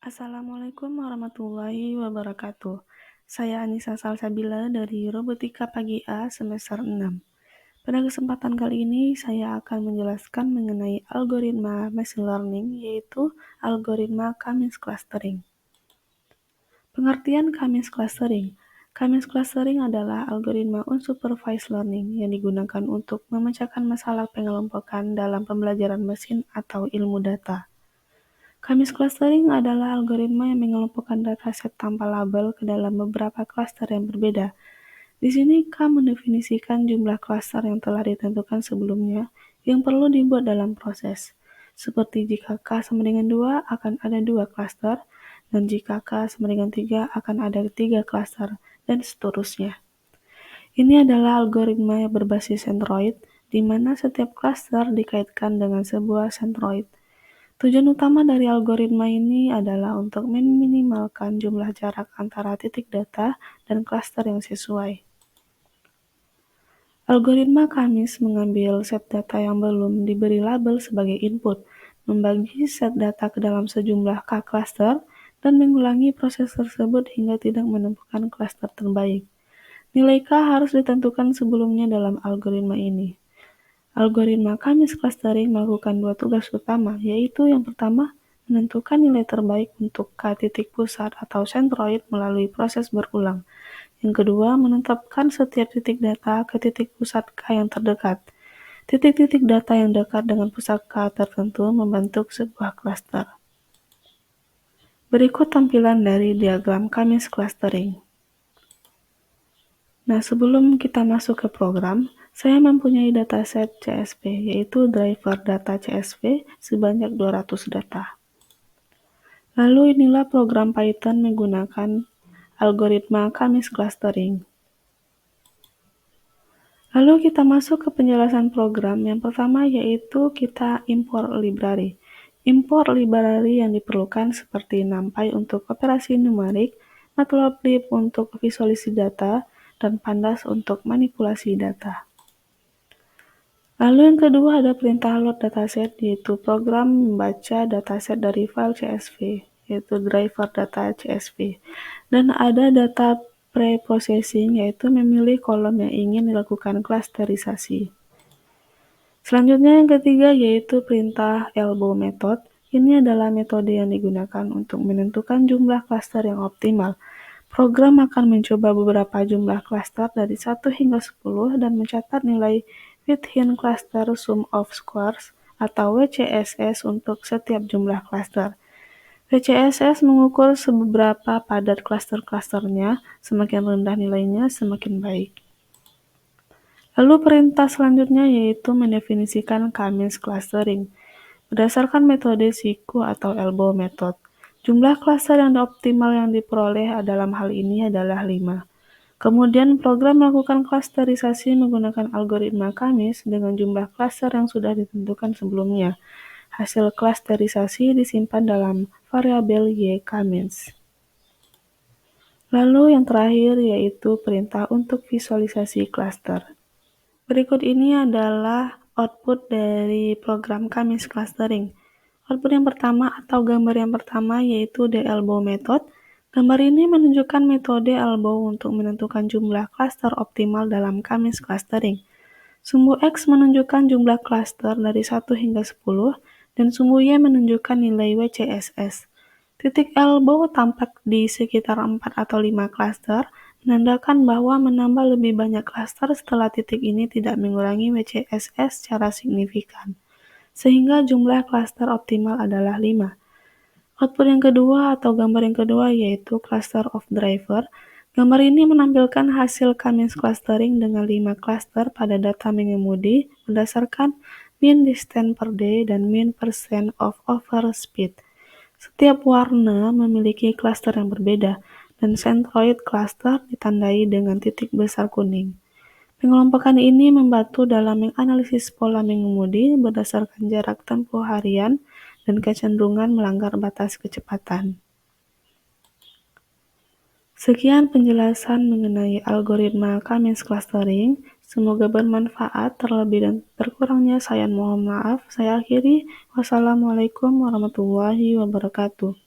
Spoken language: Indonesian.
Assalamualaikum warahmatullahi wabarakatuh. Saya Anissa Salsabila dari Robotika Pagi A semester 6. Pada kesempatan kali ini saya akan menjelaskan mengenai algoritma machine learning, yaitu algoritma Cummings clustering. Pengertian Cummings clustering. Cummings clustering adalah algoritma unsupervised learning yang digunakan untuk memecahkan masalah pengelompokan dalam pembelajaran mesin atau ilmu data. Cummings clustering adalah algoritma yang mengelompokkan dataset tanpa label ke dalam beberapa klaster yang berbeda. Di sini K mendefinisikan jumlah klaster yang telah ditentukan sebelumnya yang perlu dibuat dalam proses. Seperti jika K sama dengan 2 akan ada 2 klaster, dan jika K sama dengan 3 akan ada 3 klaster, dan seterusnya. Ini adalah algoritma yang berbasis centroid, di mana setiap klaster dikaitkan dengan sebuah centroid. Tujuan utama dari algoritma ini adalah untuk meminimalkan jumlah jarak antara titik data dan klaster yang sesuai. Algoritma Cummings mengambil set data yang belum diberi label sebagai input, membagi set data ke dalam sejumlah K klaster, dan mengulangi proses tersebut hingga tidak menemukan klaster terbaik. Nilai K harus ditentukan sebelumnya dalam algoritma ini. Algoritma Cummings clustering melakukan 2 tugas utama, yaitu yang pertama, menentukan nilai terbaik untuk K titik pusat atau centroid melalui proses berulang. Yang kedua, menetapkan setiap titik data ke titik pusat K yang terdekat. Titik-titik data yang dekat dengan pusat K tertentu membentuk sebuah klaster. Berikut tampilan dari diagram Cummings clustering. Nah, sebelum kita masuk ke program, saya mempunyai dataset CSV, yaitu driver data CSV sebanyak 200 data. Lalu inilah program Python menggunakan algoritma Cummings clustering. Lalu kita masuk ke penjelasan program. Yang pertama yaitu kita import library. Import library yang diperlukan seperti NumPy untuk operasi numerik, Matplotlib untuk visualisasi data, dan Pandas untuk manipulasi data. Lalu yang kedua ada perintah load dataset, yaitu program membaca dataset dari file CSV, yaitu driver data CSV. Dan ada data pre-processing, yaitu memilih kolom yang ingin dilakukan klasterisasi. Selanjutnya yang ketiga yaitu perintah elbow method. Ini adalah metode yang digunakan untuk menentukan jumlah klaster yang optimal. Program akan mencoba beberapa jumlah klaster dari 1 hingga 10 dan mencatat nilai within cluster sum of squares atau WCSS untuk setiap jumlah klaster. WCSS mengukur seberapa padat klaster-klasternya, semakin rendah nilainya semakin baik. Lalu perintah selanjutnya yaitu mendefinisikan Cummings clustering. Berdasarkan metode siku atau elbow method, jumlah klaster yang optimal yang diperoleh dalam hal ini adalah 5. Kemudian program melakukan klasterisasi menggunakan algoritma Cummings dengan jumlah klaster yang sudah ditentukan sebelumnya. Hasil klasterisasi disimpan dalam variabel Y Cummings. Lalu yang terakhir yaitu perintah untuk visualisasi klaster. Berikut ini adalah output dari program Cummings clustering. Output yang pertama atau gambar yang pertama yaitu the elbow method. Gambar ini menunjukkan metode elbow untuk menentukan jumlah klaster optimal dalam Cummings clustering. Sumbu X menunjukkan jumlah klaster dari 1 hingga 10 dan sumbu Y menunjukkan nilai WCSS. Titik elbow tampak di sekitar 4 atau 5 klaster, menandakan bahwa menambah lebih banyak klaster setelah titik ini tidak mengurangi WCSS secara signifikan, sehingga jumlah klaster optimal adalah 5. Output yang kedua atau gambar yang kedua yaitu cluster of driver. Gambar ini menampilkan hasil Cummings clustering dengan 5 klaster pada data mengemudi berdasarkan mean distance per day dan mean percent of over speed. Setiap warna memiliki klaster yang berbeda, dan centroid cluster ditandai dengan titik besar kuning. Pengelompokan ini membantu dalam menganalisis pola mengemudi berdasarkan jarak tempuh harian dan kecenderungan melanggar batas kecepatan. Sekian penjelasan mengenai algoritma Cummings clustering. Semoga bermanfaat. Terlebih dan terkurangnya saya mohon maaf. Saya akhiri. Wassalamualaikum warahmatullahi wabarakatuh.